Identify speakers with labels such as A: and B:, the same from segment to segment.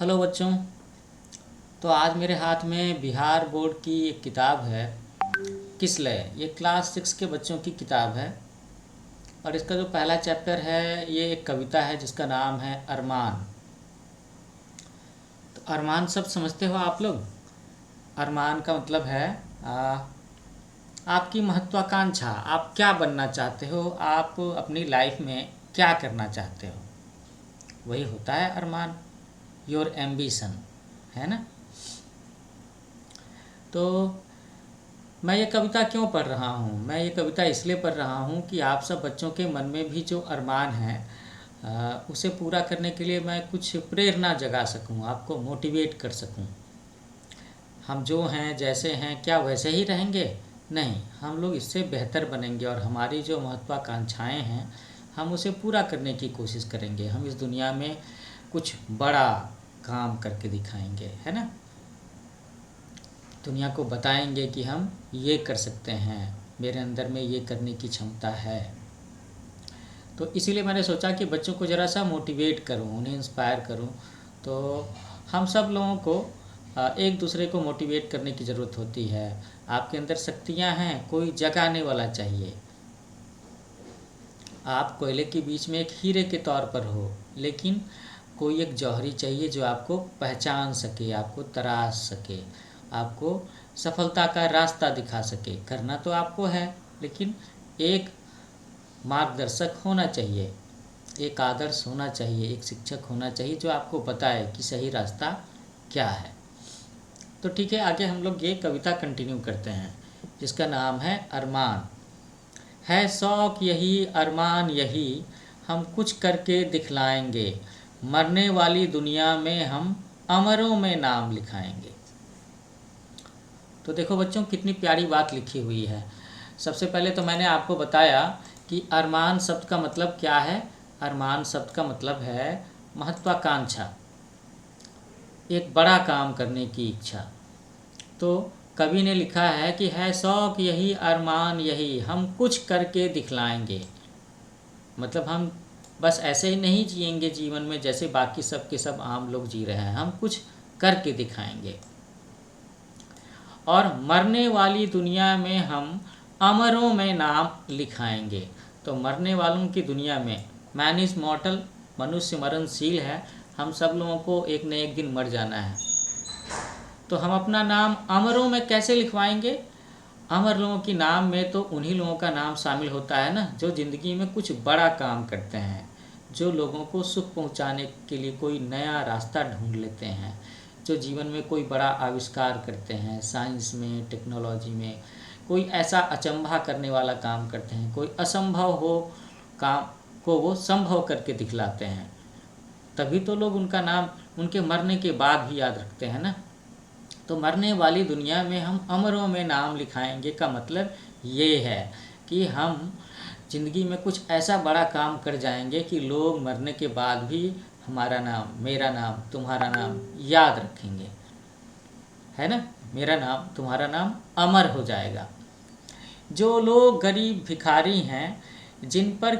A: Hello बच्चों। तो आज मेरे हाथ में बिहार बोर्ड की एक किताब है, किसलय। ये क्लास 6 के बच्चों की किताब है और इसका जो पहला चैप्टर है ये एक कविता है जिसका नाम है अरमान। तो अरमान सब समझते हो आप लोग। अरमान का मतलब है आपकी महत्वाकांक्षा, आप क्या बनना चाहते हो, आप अपनी लाइफ में क्या करना चाहते हो, वही होता है अरमान। योर एम्बिशन, है ना। तो मैं ये कविता क्यों पढ़ रहा हूँ? मैं ये कविता इसलिए पढ़ रहा हूँ कि आप सब बच्चों के मन में भी जो अरमान है उसे पूरा करने के लिए मैं कुछ प्रेरणा जगा सकूँ, आपको मोटिवेट कर सकूँ। हम जो हैं, जैसे हैं, क्या वैसे ही रहेंगे? नहीं, हम लोग इससे बेहतर बनेंगे और हमारी जो महत्वाकांक्षाएं हैं हम उसे पूरा करने की कोशिश करेंगे। हम इस दुनिया में कुछ बड़ा काम करके दिखाएंगे, है ना। दुनिया को बताएंगे कि हम ये कर सकते हैं, मेरे अंदर में ये करने की क्षमता है। तो इसीलिए मैंने सोचा कि बच्चों को ज़रा सा मोटिवेट करूं, उन्हें इंस्पायर करूं। तो हम सब लोगों को एक दूसरे को मोटिवेट करने की ज़रूरत होती है। आपके अंदर शक्तियां हैं, कोई जगाने वाला चाहिए। आप कोयले के बीच में एक हीरे के तौर पर हो, लेकिन कोई एक जौहरी चाहिए जो आपको पहचान सके, आपको तराश सके, आपको सफलता का रास्ता दिखा सके। करना तो आपको है, लेकिन एक मार्गदर्शक होना चाहिए, एक आदर्श होना चाहिए, एक शिक्षक होना चाहिए जो आपको बताए कि सही रास्ता क्या है। तो ठीक है, आगे हम लोग ये कविता कंटिन्यू करते हैं जिसका नाम है अरमान। है शौक यही, अरमान यही, हम कुछ करके दिखलाएंगे, मरने वाली दुनिया में हम अमरों में नाम लिखाएंगे। तो देखो बच्चों, कितनी प्यारी बात लिखी हुई है। सबसे पहले तो मैंने आपको बताया कि अरमान शब्द का मतलब क्या है। अरमान शब्द का मतलब है महत्वाकांक्षा, एक बड़ा काम करने की इच्छा। तो कवि ने लिखा है कि है शौक यही, अरमान यही, हम कुछ करके दिखलाएंगे। मतलब हम बस ऐसे ही नहीं जिएंगे जीवन में जैसे बाकी सब के सब आम लोग जी रहे हैं, हम कुछ करके दिखाएंगे। और मरने वाली दुनिया में हम अमरों में नाम लिखाएंगे। तो मरने वालों की दुनिया में, मैन इज़ मॉर्टल, मनुष्य मरणशील है, हम सब लोगों को एक न एक दिन मर जाना है। तो हम अपना नाम अमरों में कैसे लिखवाएंगे? अमर लोगों की नाम में तो उन्हीं लोगों का नाम शामिल होता है ना जो ज़िंदगी में कुछ बड़ा काम करते हैं, जो लोगों को सुख पहुंचाने के लिए कोई नया रास्ता ढूंढ लेते हैं, जो जीवन में कोई बड़ा आविष्कार करते हैं, साइंस में, टेक्नोलॉजी में कोई ऐसा अचंभा करने वाला काम करते हैं, कोई असंभव हो काम को वो संभव करके दिखलाते हैं। तभी तो लोग उनका नाम उनके मरने के बाद भी याद रखते हैं ना। तो मरने वाली दुनिया में हम अमरों में नाम लिखाएंगे का मतलब ये है कि हम ज़िंदगी में कुछ ऐसा बड़ा काम कर जाएंगे कि लोग मरने के बाद भी हमारा नाम, मेरा नाम, तुम्हारा नाम याद रखेंगे, है ना। मेरा नाम, तुम्हारा नाम अमर हो जाएगा। जो लोग गरीब भिखारी हैं, जिन पर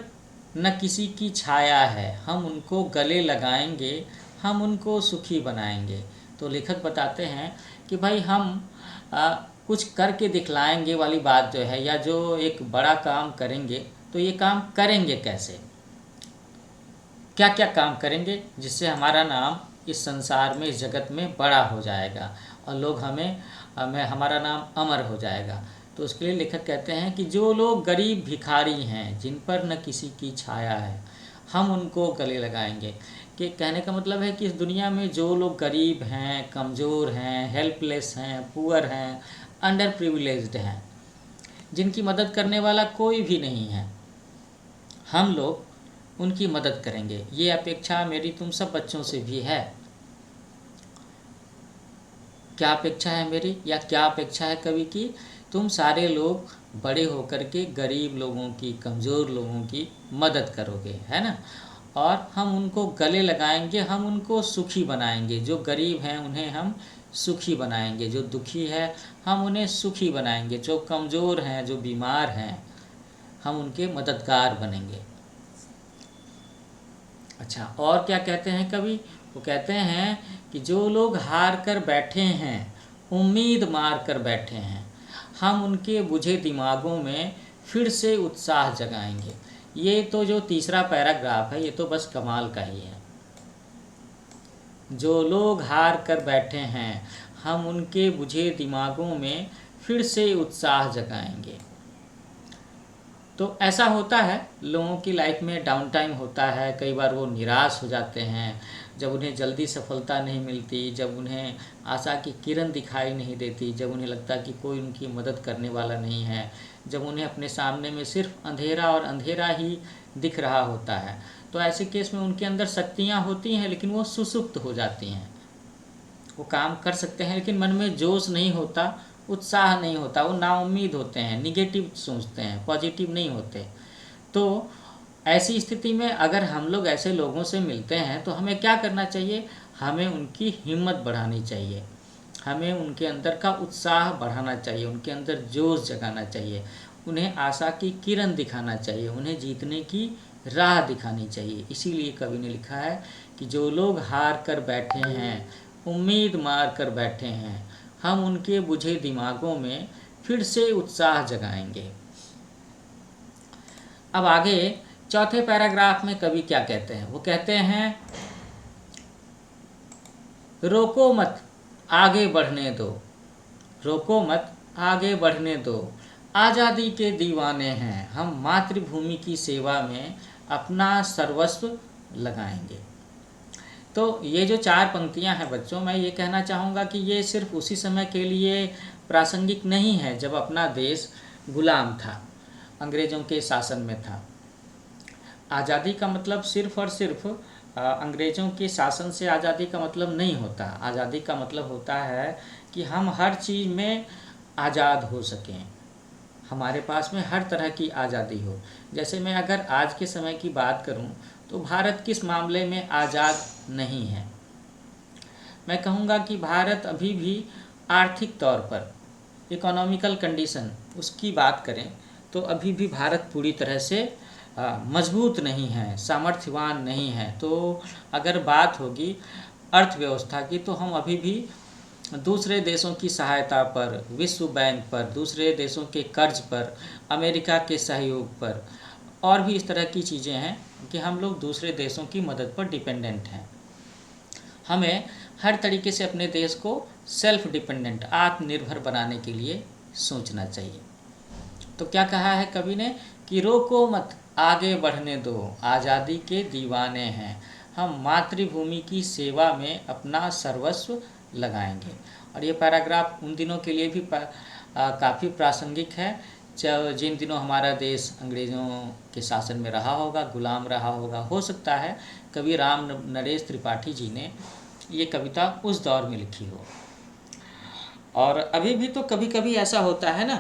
A: न किसी की छाया है, हम उनको गले लगाएंगे, हम उनको सुखी बनाएंगे। तो लेखक बताते हैं कि भाई हम कुछ करके दिखलाएंगे वाली बात जो है, या जो एक बड़ा काम करेंगे, तो ये काम करेंगे कैसे, क्या क्या काम करेंगे जिससे हमारा नाम इस संसार में, इस जगत में बड़ा हो जाएगा और लोग हमें हमारा नाम अमर हो जाएगा। तो उसके लिए लेखक कहते हैं कि जो लोग गरीब भिखारी हैं, जिन पर न किसी की छाया है, हम उनको गले लगाएंगे। कि कहने का मतलब है कि इस दुनिया में जो लोग गरीब हैं, कमज़ोर हैं, हेल्पलेस हैं, पुअर हैं, अंडर प्रिविलेज्ड हैं, जिनकी मदद करने वाला कोई भी नहीं है, हम लोग उनकी मदद करेंगे। ये अपेक्षा मेरी तुम सब बच्चों से भी है। क्या अपेक्षा है मेरी, या क्या अपेक्षा है कवि की? तुम सारे लोग बड़े होकर के गरीब लोगों की, कमज़ोर लोगों की मदद करोगे, है ना। और हम उनको गले लगाएंगे, हम उनको सुखी बनाएंगे। जो गरीब हैं उन्हें हम सुखी बनाएंगे, जो दुखी है हम उन्हें सुखी बनाएंगे, जो कमज़ोर हैं, जो बीमार हैं, हम उनके मददगार बनेंगे। अच्छा, और क्या कहते हैं कवि? वो कहते हैं कि जो लोग हार कर बैठे हैं, उम्मीद मार कर बैठे हैं, हम उनके बुझे दिमागों में फिर से उत्साह जगाएंगे। ये तो जो तीसरा पैराग्राफ है, ये तो बस कमाल का ही है। जो लोग हार कर बैठे हैं, हम उनके बुझे दिमागों में फिर से उत्साह जगाएंगे। तो ऐसा होता है, लोगों की लाइफ में डाउन टाइम होता है, कई बार वो निराश हो जाते हैं, जब उन्हें जल्दी सफलता नहीं मिलती, जब उन्हें आशा की किरण दिखाई नहीं देती, जब उन्हें लगता कि कोई उनकी मदद करने वाला नहीं है, जब उन्हें अपने सामने में सिर्फ अंधेरा और अंधेरा ही दिख रहा होता है। तो ऐसे केस में उनके अंदर शक्तियाँ होती हैं, लेकिन वो सुसुप्त हो जाती हैं। वो काम कर सकते हैं, लेकिन मन में जोश नहीं होता, उत्साह नहीं होता, वो नाउम्मीद होते हैं, निगेटिव सोचते हैं, पॉजिटिव नहीं होते। तो ऐसी स्थिति में अगर हम लोग ऐसे लोगों से मिलते हैं तो हमें क्या करना चाहिए? हमें उनकी हिम्मत बढ़ानी चाहिए, हमें उनके अंदर का उत्साह बढ़ाना चाहिए, उनके अंदर जोश जगाना चाहिए, उन्हें आशा की किरण दिखाना चाहिए, उन्हें जीतने की राह दिखानी चाहिए। इसीलिए कवि ने लिखा है कि जो लोग हार कर बैठे हैं, उम्मीद मार कर बैठे हैं, हम उनके बुझे दिमागों में फिर से उत्साह जगाएंगे। अब आगे चौथे पैराग्राफ में कवि क्या कहते हैं? वो कहते हैं, रोको मत आगे बढ़ने दो, रोको मत आगे बढ़ने दो, आज़ादी के दीवाने हैं, हम मातृभूमि की सेवा में अपना सर्वस्व लगाएंगे। तो ये जो चार पंक्तियां हैं बच्चों, मैं ये कहना चाहूँगा कि ये सिर्फ उसी समय के लिए प्रासंगिक नहीं है जब अपना देश गुलाम था, अंग्रेज़ों के शासन में था। आज़ादी का मतलब सिर्फ और सिर्फ अंग्रेज़ों के शासन से आज़ादी का मतलब नहीं होता। आज़ादी का मतलब होता है कि हम हर चीज़ में आज़ाद हो सकें, हमारे पास में हर तरह की आज़ादी हो। जैसे मैं अगर आज के समय की बात करूं तो भारत किस मामले में आज़ाद नहीं है? मैं कहूँगा कि भारत अभी भी आर्थिक तौर पर, इकोनॉमिकल कंडीशन उसकी बात करें तो अभी भी भारत पूरी तरह से मजबूत नहीं है, सामर्थ्यवान नहीं है। तो अगर बात होगी अर्थव्यवस्था की तो हम अभी भी दूसरे देशों की सहायता पर, विश्व बैंक पर, दूसरे देशों के कर्ज पर, अमेरिका के सहयोग पर और भी इस तरह की चीज़ें हैं कि हम लोग दूसरे देशों की मदद पर डिपेंडेंट हैं। हमें हर तरीके से अपने देश को सेल्फ डिपेंडेंट, आत्मनिर्भर बनाने के लिए सोचना चाहिए। तो क्या कहा है कवि ने कि रोको मत आगे बढ़ने दो, आज़ादी के दीवाने हैं, हम मातृभूमि की सेवा में अपना सर्वस्व लगाएंगे। और ये पैराग्राफ उन दिनों के लिए भी काफ़ी प्रासंगिक है जिन दिनों हमारा देश अंग्रेज़ों के शासन में रहा होगा, गुलाम रहा होगा। हो सकता है कवि राम नरेश त्रिपाठी जी ने ये कविता उस दौर में लिखी हो। और अभी भी तो कभी कभी ऐसा होता है ना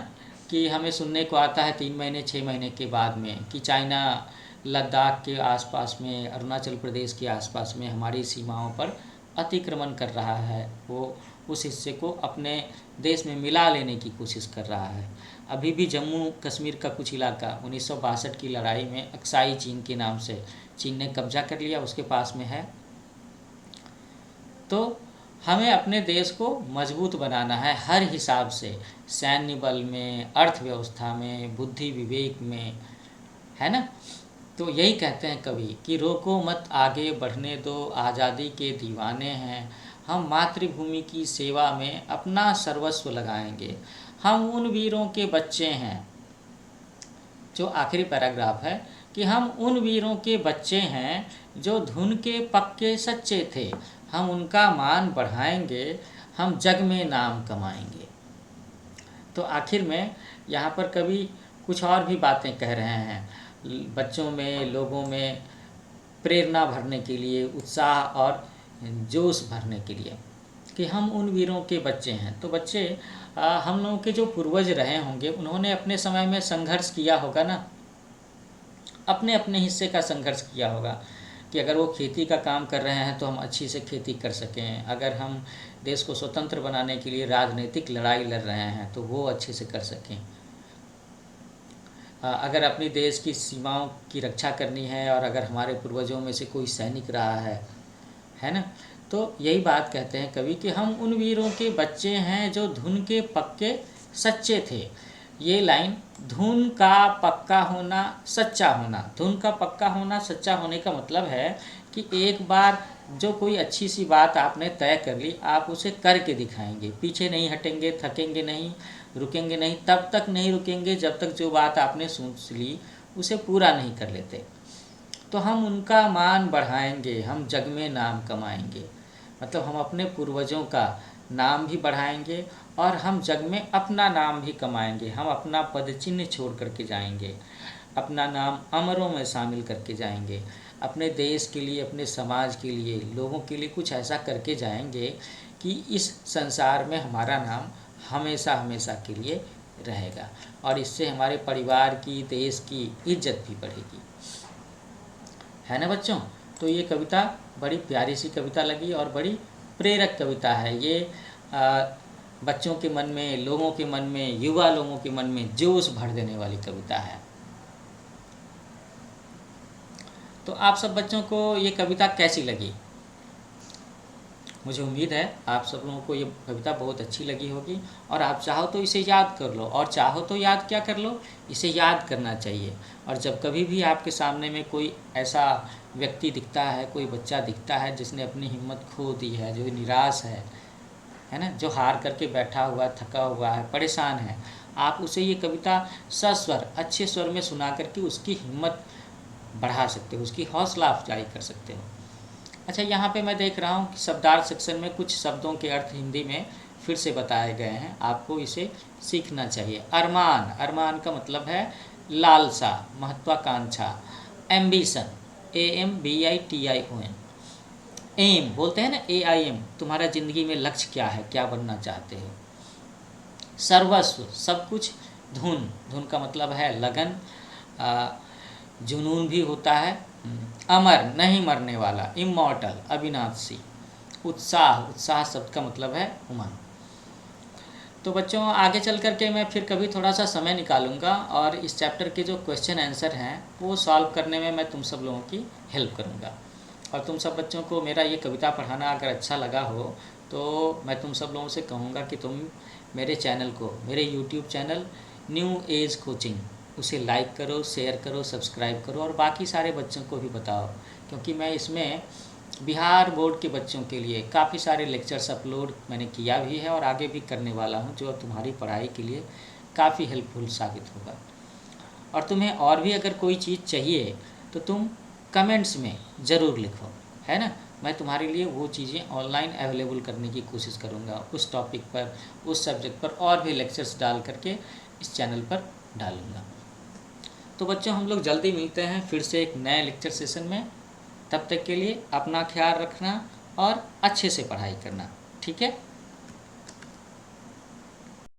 A: कि हमें सुनने को आता है 3 महीने 6 महीने के बाद में कि चाइना लद्दाख के आसपास में, अरुणाचल प्रदेश के आसपास में हमारी सीमाओं पर अतिक्रमण कर रहा है, वो उस हिस्से को अपने देश में मिला लेने की कोशिश कर रहा है। अभी भी जम्मू कश्मीर का कुछ इलाका 1962 की लड़ाई में अक्साई चीन के नाम से चीन ने कब्जा कर लिया, उसके पास में है। तो हमें अपने देश को मजबूत बनाना है हर हिसाब से, सैन्य बल में, अर्थव्यवस्था में, बुद्धि विवेक में, है ना। तो यही कहते हैं कवि कि रोको मत आगे बढ़ने दो, आज़ादी के दीवाने हैं, हम मातृभूमि की सेवा में अपना सर्वस्व लगाएंगे, हम उन वीरों के बच्चे हैं। जो आखिरी पैराग्राफ है कि हम उन वीरों के बच्चे हैं जो धुन के पक्के सच्चे थे, हम उनका मान बढ़ाएंगे, हम जग में नाम कमाएंगे। तो आखिर में यहाँ पर कवि कुछ और भी बातें कह रहे हैं, बच्चों में, लोगों में प्रेरणा भरने के लिए, उत्साह और जोश भरने के लिए कि हम उन वीरों के बच्चे हैं। तो बच्चे हम लोगों के जो पूर्वज रहे होंगे उन्होंने अपने समय में संघर्ष किया होगा ना, अपने अपने हिस्से का संघर्ष किया होगा कि अगर वो खेती का काम कर रहे हैं तो हम अच्छी से खेती कर सकें, अगर हम देश को स्वतंत्र बनाने के लिए राजनीतिक लड़ाई लड़ रहे हैं तो वो अच्छे से कर सकें। अगर अपनी देश की सीमाओं की रक्षा करनी है और अगर हमारे पूर्वजों में से कोई सैनिक रहा है ना, तो यही बात कहते हैं कवि कि हम उन वीरों के बच्चे हैं जो धुन के पक्के सच्चे थे। ये लाइन, धुन का पक्का होना, सच्चा होना, धुन का पक्का होना, सच्चा होने का मतलब है कि एक बार जो कोई अच्छी सी बात आपने तय कर ली, आप उसे करके दिखाएंगे, पीछे नहीं हटेंगे, थकेंगे नहीं, रुकेंगे नहीं, तब तक नहीं रुकेंगे जब तक जो बात आपने सोच ली उसे पूरा नहीं कर लेते। तो हम उनका मान बढ़ाएंगे, हम जग में नाम कमाएंगे, मतलब हम अपने पूर्वजों का नाम भी बढ़ाएंगे और हम जग में अपना नाम भी कमाएंगे। हम अपना पद चिन्ह छोड़ करके जाएंगे, अपना नाम अमरों में शामिल करके जाएंगे, अपने देश के लिए, अपने समाज के लिए, लोगों के लिए कुछ ऐसा करके जाएंगे कि इस संसार में हमारा नाम हमेशा हमेशा के लिए रहेगा और इससे हमारे परिवार की, देश की इज्जत भी बढ़ेगी। है ना बच्चों? तो ये कविता बड़ी प्यारी सी कविता लगी और बड़ी प्रेरक कविता है। ये बच्चों के मन में, लोगों के मन में, युवा लोगों के मन में जोश भर देने वाली कविता है। तो आप सब बच्चों को ये कविता कैसी लगी? मुझे उम्मीद है आप सब लोगों को ये कविता बहुत अच्छी लगी होगी और आप चाहो तो इसे याद कर लो, और चाहो तो याद क्या कर लो, इसे याद करना चाहिए। और जब कभी भी आपके सामने में कोई ऐसा व्यक्ति दिखता है, कोई बच्चा दिखता है जिसने अपनी हिम्मत खो दी है, जो निराश है ना, जो हार करके बैठा हुआ है, थका हुआ है, परेशान है, आप उसे ये कविता सस्वर, अच्छे स्वर में सुना करके उसकी हिम्मत बढ़ा सकते हो, उसकी हौसला अफजाई कर सकते हो। अच्छा, यहाँ पे मैं देख रहा हूँ कि शब्दार्थ सेक्शन में कुछ शब्दों के अर्थ हिंदी में फिर से बताए गए हैं, आपको इसे सीखना चाहिए। अरमान, अरमान का मतलब है लालसा, महत्वाकांक्षा। Ambition, AMBITION। एम बोलते हैं ना, AIM, तुम्हारा ज़िंदगी में लक्ष्य क्या है, क्या बनना चाहते हो। सर्वस्व, सब कुछ। धुन, धुन का मतलब है लगन, जुनून भी होता है। अमर, नहीं मरने वाला, इमॉर्टल, अविनाशी। उत्साह, उत्साह शब्द का मतलब है उमंग। तो बच्चों, आगे चल करके मैं फिर कभी थोड़ा सा समय निकालूंगा और इस चैप्टर के जो क्वेश्चन आंसर हैं वो सॉल्व करने में मैं तुम सब लोगों की हेल्प करूंगा। और तुम सब बच्चों को मेरा ये कविता पढ़ाना अगर अच्छा लगा हो तो मैं तुम सब लोगों से कहूँगा कि तुम मेरे चैनल को, मेरे YouTube channel new age coaching, उसे लाइक करो, शेयर करो, सब्सक्राइब करो और बाकी सारे बच्चों को भी बताओ, क्योंकि मैं इसमें बिहार बोर्ड के बच्चों के लिए काफ़ी सारे लेक्चर्स अपलोड मैंने किया भी है और आगे भी करने वाला हूं, जो तुम्हारी पढ़ाई के लिए काफ़ी हेल्पफुल साबित होगा। और तुम्हें और भी अगर कोई चीज़ चाहिए तो तुम कमेंट्स में ज़रूर लिखो, है ना। मैं तुम्हारे लिए वो चीज़ें ऑनलाइन अवेलेबल करने की कोशिश करूँगा, उस टॉपिक पर, उस सब्जेक्ट पर और भी लेक्चर्स डाल करके इस चैनल पर डालूँगा। तो बच्चों, हम लोग जल्दी मिलते हैं फिर से एक नए लेक्चर सेशन में। तब तक के लिए अपना ख्याल रखना और अच्छे से पढ़ाई करना, ठीक है।